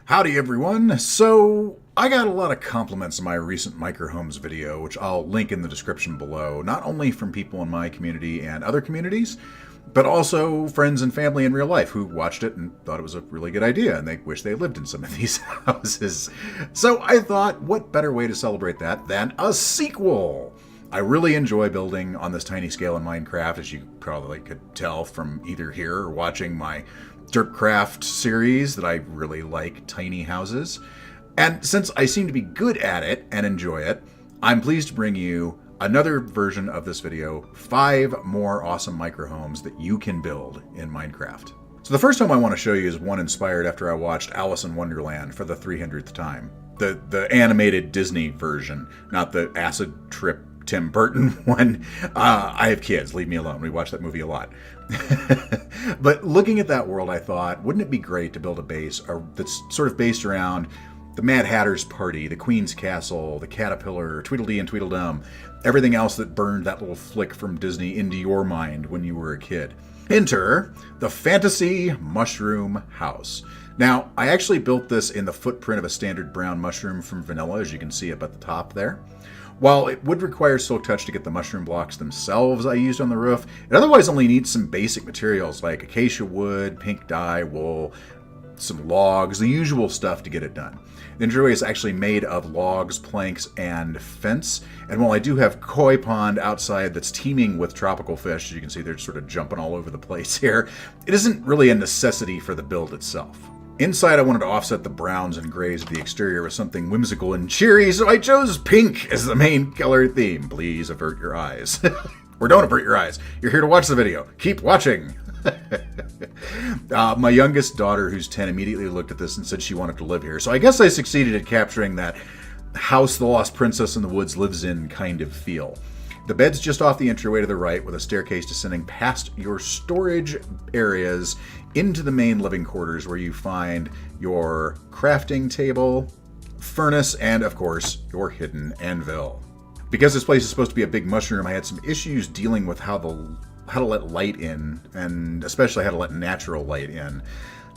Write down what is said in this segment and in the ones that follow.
Howdy everyone! So, I got a lot of compliments on my recent Microhomes video, which I'll link in the description below, not only from people in my community and other communities, but also friends and family in real life who watched it and thought it was a really good idea and they wish they lived in some of these houses. So I thought, what better way to celebrate that than a sequel? I really enjoy building on this tiny scale in Minecraft, as you probably could tell from either here or watching my Dirtcraft series, that I really like tiny houses. And since I seem to be good at it and enjoy it, I'm pleased to bring you another version of this video, 5 more awesome microhomes that you can build in Minecraft. So the first home I want to show you is one inspired after I watched Alice in Wonderland for the 300th time. The animated Disney version, not the acid trip Tim Burton one. I have kids, leave me alone. We watch that movie a lot. But looking at that world, I thought, wouldn't it be great to build a base that's sort of based around the Mad Hatter's party, the Queen's Castle, the Caterpillar, Tweedledee and Tweedledum, everything else that burned that little flick from Disney into your mind when you were a kid. Enter the Fantasy Mushroom House. Now, I actually built this in the footprint of a standard brown mushroom from Vanilla, as you can see up at the top there. While it would require Silk Touch to get the mushroom blocks themselves I used on the roof, it otherwise only needs some basic materials like acacia wood, pink dye, wool, some logs, the usual stuff to get it done. The entryway is actually made of logs, planks, and fence, and while I do have koi pond outside that's teeming with tropical fish, as you can see they're sort of jumping all over the place here, it isn't really a necessity for the build itself. Inside, I wanted to offset the browns and grays of the exterior with something whimsical and cheery, so I chose pink as the main color theme. Please avert your eyes. Or don't avert your eyes. You're here to watch the video. Keep watching. My youngest daughter, who's 10, immediately looked at this and said she wanted to live here. So I guess I succeeded at capturing that house the lost princess in the woods lives in kind of feel. The bed's just off the entryway to the right, with a staircase descending past your storage areas into the main living quarters, where you find your crafting table, furnace, and of course, your hidden anvil. Because this place is supposed to be a big mushroom, I had some issues dealing with how to let light in, and especially how to let natural light in.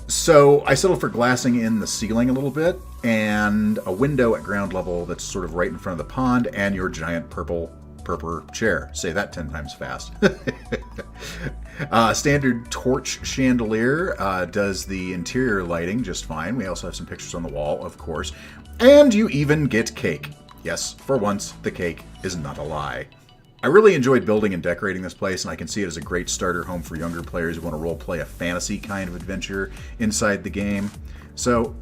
So I settled for glassing in the ceiling a little bit, and a window at ground level that's sort of right in front of the pond, and your giant purple chair. Say that 10 times fast. Standard torch chandelier does the interior lighting just fine. We also have some pictures on the wall, of course. And you even get cake. Yes, for once, the cake is not a lie. I really enjoyed building and decorating this place, and I can see it as a great starter home for younger players who want to role-play a fantasy kind of adventure inside the game. So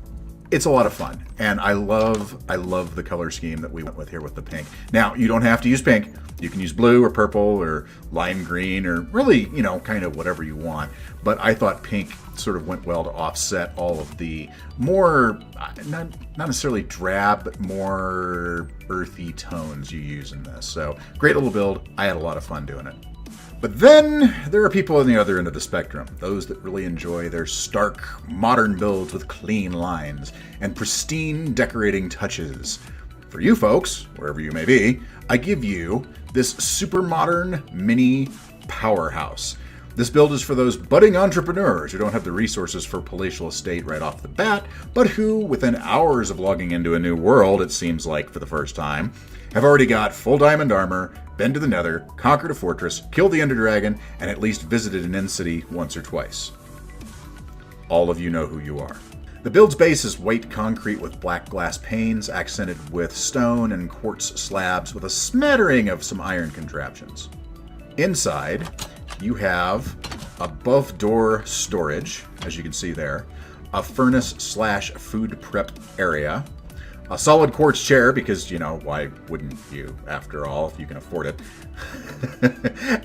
it's a lot of fun, and I love the color scheme that we went with here with the pink. Now, you don't have to use pink. You can use blue or purple or lime green or really, kind of whatever you want. But I thought pink sort of went well to offset all of the more, not necessarily drab, but more earthy tones you use in this. So, great little build. I had a lot of fun doing it. But then there are people on the other end of the spectrum, those that really enjoy their stark, modern builds with clean lines and pristine decorating touches. For you folks, wherever you may be, I give you this super modern mini Powerhouse. This build is for those budding entrepreneurs who don't have the resources for a palatial estate right off the bat, but who, within hours of logging into a new world, it seems like for the first time, have already got full diamond armor, been to the nether, conquered a fortress, killed the ender dragon, and at least visited an end city once or twice. All of you know who you are. The build's base is white concrete with black glass panes, accented with stone and quartz slabs with a smattering of some iron contraptions. Inside, you have above door storage, as you can see there, a furnace/food prep area, a solid quartz chair, because, why wouldn't you, after all, if you can afford it?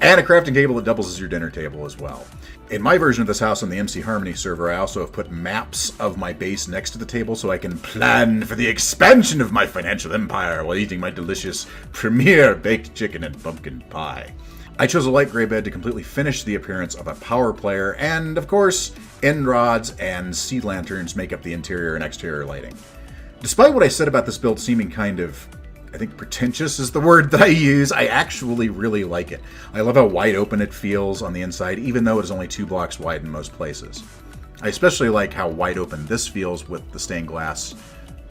And a crafting table that doubles as your dinner table as well. In my version of this house on the MC Harmony server, I also have put maps of my base next to the table so I can plan for the expansion of my financial empire while eating my delicious premier baked chicken and pumpkin pie. I chose a light gray bed to completely finish the appearance of a power player, and, of course, end rods and sea lanterns make up the interior and exterior lighting. Despite what I said about this build seeming kind of, I think pretentious is the word that I use, I actually really like it. I love how wide open it feels on the inside, even though it is only 2 blocks wide in most places. I especially like how wide open this feels with the stained glass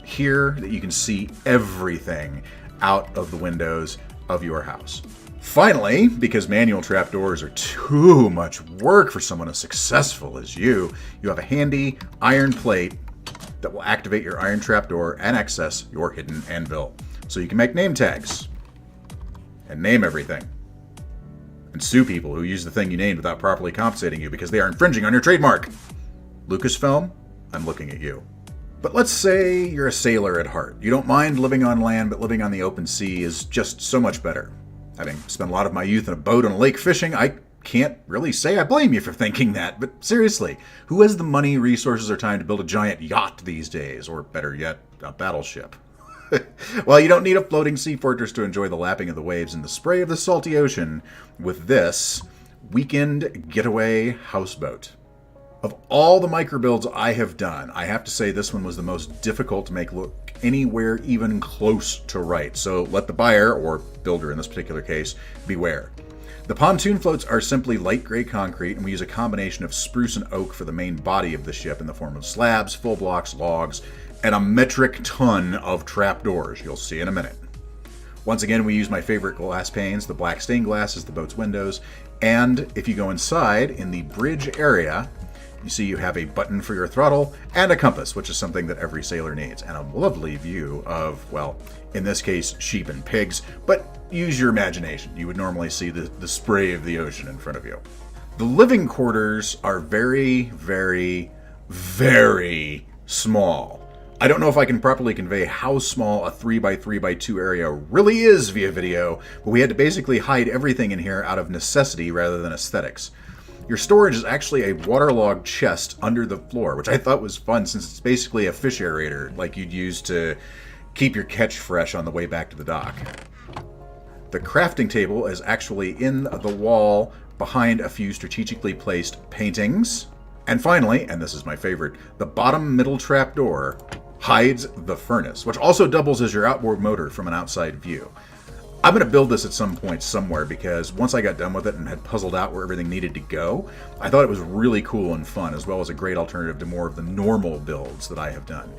here, that you can see everything out of the windows of your house. Finally, because manual trapdoors are too much work for someone as successful as you have a handy iron plate that will activate your iron trapdoor and access your hidden anvil. So you can make name tags and name everything and sue people who use the thing you named without properly compensating you because they are infringing on your trademark. Lucasfilm, I'm looking at you. But let's say you're a sailor at heart. You don't mind living on land, but living on the open sea is just so much better. Having spent a lot of my youth in a boat on a lake fishing, I can't really say I blame you for thinking that. But seriously, who has the money, resources, or time to build a giant yacht these days? Or better yet, a battleship? Well, you don't need a floating sea fortress to enjoy the lapping of the waves and the spray of the salty ocean with this weekend getaway houseboat. Of all the micro builds I have done, I have to say this one was the most difficult to make look anywhere even close to right. So let the buyer, or builder in this particular case, beware. The pontoon floats are simply light gray concrete, and we use a combination of spruce and oak for the main body of the ship in the form of slabs, full blocks, logs, and a metric ton of trapdoors. You'll see in a minute. Once again, we use my favorite glass panes. The black stained glass is the boat's windows. And if you go inside, in the bridge area, you see you have a button for your throttle and a compass, which is something that every sailor needs, and a lovely view of, well, in this case, sheep and pigs, but use your imagination. You would normally see the spray of the ocean in front of you. The living quarters are very, very, very small. I don't know if I can properly convey how small a 3x3x2 area really is via video, but we had to basically hide everything in here out of necessity rather than aesthetics. Your storage is actually a waterlogged chest under the floor, which I thought was fun since it's basically a fish aerator like you'd use to keep your catch fresh on the way back to the dock. The crafting table is actually in the wall behind a few strategically placed paintings. And finally, and this is my favorite, the bottom middle trapdoor hides the furnace, which also doubles as your outboard motor from an outside view. I'm going to build this at some point somewhere because once I got done with it and had puzzled out where everything needed to go, I thought it was really cool and fun, as well as a great alternative to more of the normal builds that I have done.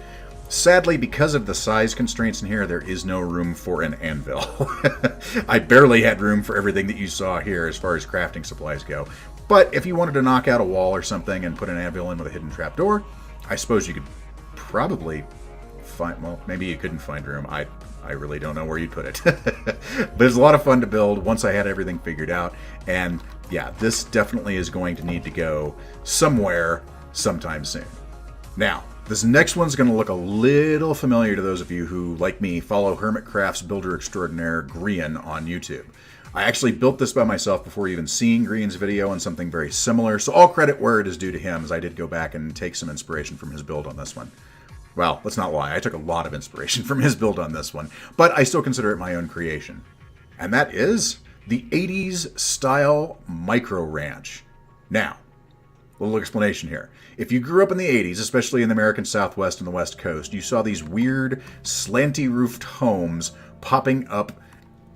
Sadly, because of the size constraints in here, there is no room for an anvil. I barely had room for everything that you saw here as far as crafting supplies go. But if you wanted to knock out a wall or something and put an anvil in with a hidden trapdoor, I suppose you could probably find, well, maybe you couldn't find room. I really don't know where you'd put it. But it's a lot of fun to build once I had everything figured out. And yeah, this definitely is going to need to go somewhere sometime soon. Now, this next one's going to look a little familiar to those of you who, like me, follow Hermitcraft's builder extraordinaire Grian on YouTube. I actually built this by myself before even seeing Grian's video on something very similar, so all credit where it is due to him, as I did go back and take some inspiration from his build on this one. Well, let's not lie, I took a lot of inspiration from his build on this one, but I still consider it my own creation. And that is the 80s style micro ranch. Now, a little explanation here. If you grew up in the 80s, especially in the American Southwest and the West Coast, you saw these weird, slanty-roofed homes popping up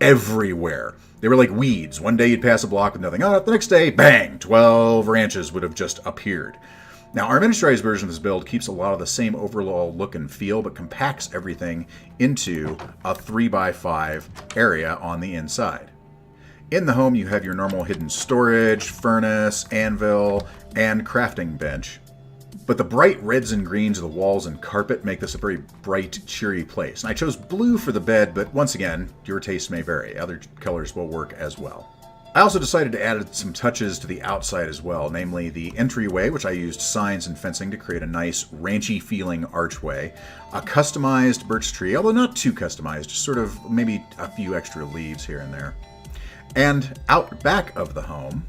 everywhere. They were like weeds. One day you'd pass a block with nothing on it. The next day, bang, 12 ranches would have just appeared. Now, our miniaturized version of this build keeps a lot of the same overall look and feel, but compacts everything into a 3x5 area on the inside. In the home, you have your normal hidden storage, furnace, anvil, and crafting bench. But the bright reds and greens of the walls and carpet make this a very bright, cheery place. And I chose blue for the bed, but once again, your taste may vary. Other colors will work as well. I also decided to add some touches to the outside as well, namely the entryway, which I used signs and fencing to create a nice ranchy feeling archway, a customized birch tree, although not too customized, just sort of maybe a few extra leaves here and there. And out back of the home,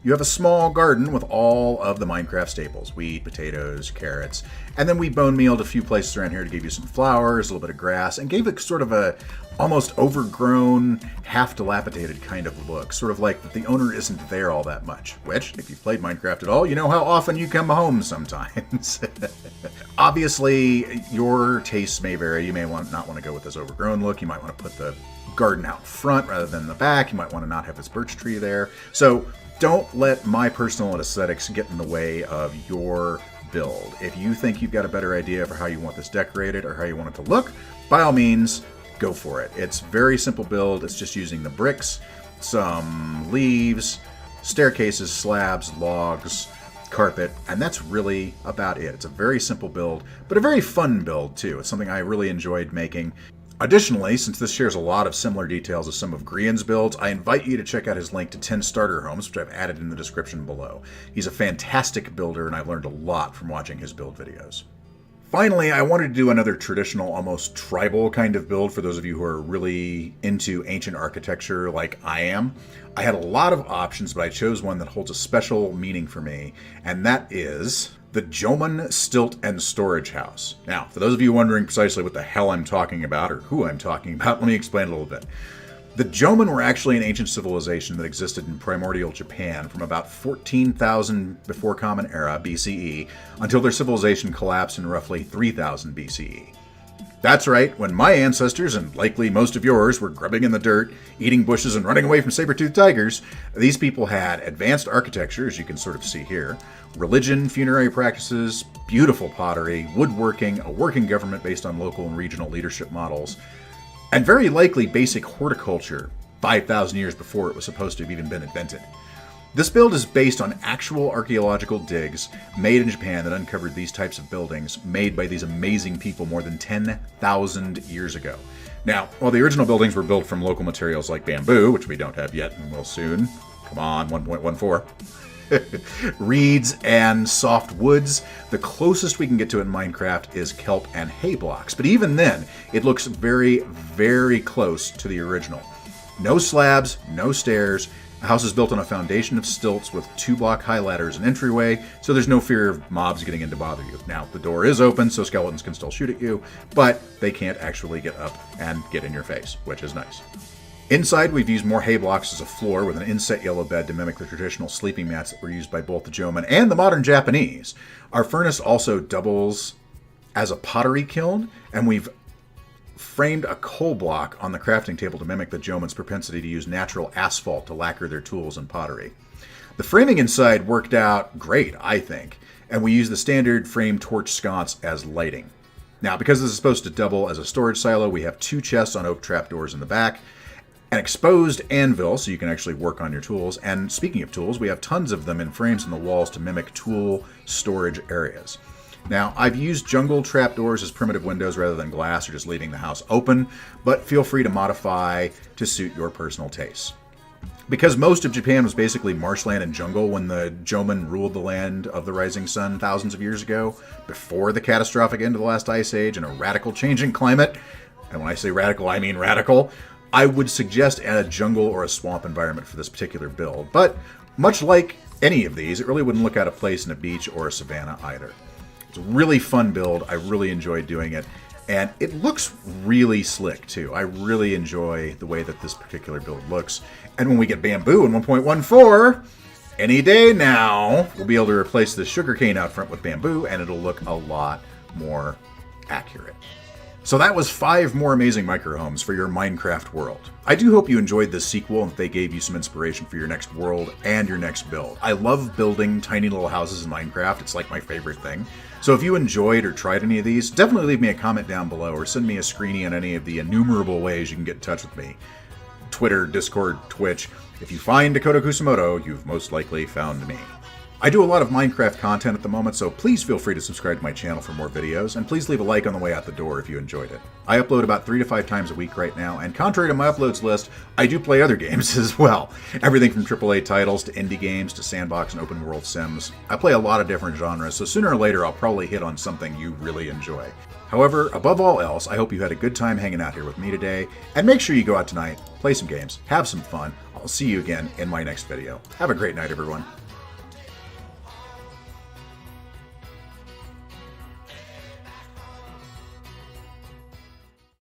you have a small garden with all of the Minecraft staples, wheat, potatoes, carrots, and then we bone mealed a few places around here to give you some flowers, a little bit of grass, and gave it sort of a almost overgrown, half dilapidated kind of look, sort of like that the owner isn't there all that much, which, if you've played Minecraft at all, you know how often you come home sometimes. Obviously, your tastes may vary. You may not want to go with this overgrown look. You might want to put the garden out front rather than the back. You might want to not have this birch tree there. So don't let my personal aesthetics get in the way of your build. If you think you've got a better idea for how you want this decorated or how you want it to look, by all means, go for it. It's a very simple build. It's just using the bricks, some leaves, staircases, slabs, logs, carpet, and that's really about it. It's a very simple build, but a very fun build too. It's something I really enjoyed making. Additionally, since this shares a lot of similar details as some of Grian's builds, I invite you to check out his link to 10 starter homes, which I've added in the description below. He's a fantastic builder, and I've learned a lot from watching his build videos. Finally, I wanted to do another traditional, almost tribal kind of build for those of you who are really into ancient architecture like I am. I had a lot of options, but I chose one that holds a special meaning for me, and that is the Jomon Stilt and Storage House. Now, for those of you wondering precisely what the hell I'm talking about or who I'm talking about, let me explain a little bit. The Jomon were actually an ancient civilization that existed in primordial Japan from about 14,000 before Common Era BCE until their civilization collapsed in roughly 3000 BCE. That's right, when my ancestors, and likely most of yours, were grubbing in the dirt, eating bushes, and running away from saber-toothed tigers, these people had advanced architecture, as you can sort of see here, religion, funerary practices, beautiful pottery, woodworking, a working government based on local and regional leadership models, and very likely basic horticulture 5,000 years before it was supposed to have even been invented. This build is based on actual archaeological digs made in Japan that uncovered these types of buildings made by these amazing people more than 10,000 years ago. Now, while the original buildings were built from local materials like bamboo, which we don't have yet and will soon, come on, 1.14, reeds and soft woods, the closest we can get to it in Minecraft is kelp and hay blocks. But even then, it looks very, very close to the original. No slabs, no stairs. The house is built on a foundation of stilts with 2-block high ladders and entryway, so there's no fear of mobs getting in to bother you. Now, the door is open, so skeletons can still shoot at you, but they can't actually get up and get in your face, which is nice. Inside, we've used more hay blocks as a floor with an inset yellow bed to mimic the traditional sleeping mats that were used by both the Jomon and the modern Japanese. Our furnace also doubles as a pottery kiln, and we've framed a coal block on the crafting table to mimic the Jomon's propensity to use natural asphalt to lacquer their tools and pottery. The framing inside worked out great, I think, and we use the standard frame torch sconce as lighting. Now, because this is supposed to double as a storage silo, we have 2 chests on oak trapdoors in the back, an exposed anvil so you can actually work on your tools, and speaking of tools, we have tons of them in frames in the walls to mimic tool storage areas. Now, I've used jungle trapdoors as primitive windows rather than glass or just leaving the house open, but feel free to modify to suit your personal tastes. Because most of Japan was basically marshland and jungle when the Jomon ruled the land of the rising sun thousands of years ago, before the catastrophic end of the last ice age and a radical change in climate, and when I say radical, I mean radical, I would suggest a jungle or a swamp environment for this particular build. But much like any of these, it really wouldn't look out of place in a beach or a savanna either. It's a really fun build. I really enjoyed doing it. And it looks really slick, too. I really enjoy the way that this particular build looks. And when we get bamboo in 1.14, any day now, we'll be able to replace the sugarcane out front with bamboo, and it'll look a lot more accurate. So that was 5 more amazing microhomes for your Minecraft world. I do hope you enjoyed this sequel and that they gave you some inspiration for your next world and your next build. I love building tiny little houses in Minecraft. It's like my favorite thing. So if you enjoyed or tried any of these, definitely leave me a comment down below or send me a screenie on any of the innumerable ways you can get in touch with me. Twitter, Discord, Twitch. If you find Dakota Kusamoto, you've most likely found me. I do a lot of Minecraft content at the moment, so please feel free to subscribe to my channel for more videos, and please leave a like on the way out the door if you enjoyed it. I upload about 3 to 5 times a week right now, and contrary to my uploads list, I do play other games as well. Everything from AAA titles to indie games to sandbox and open world sims. I play a lot of different genres, so sooner or later I'll probably hit on something you really enjoy. However, above all else, I hope you had a good time hanging out here with me today, and make sure you go out tonight, play some games, have some fun. I'll see you again in my next video. Have a great night, everyone.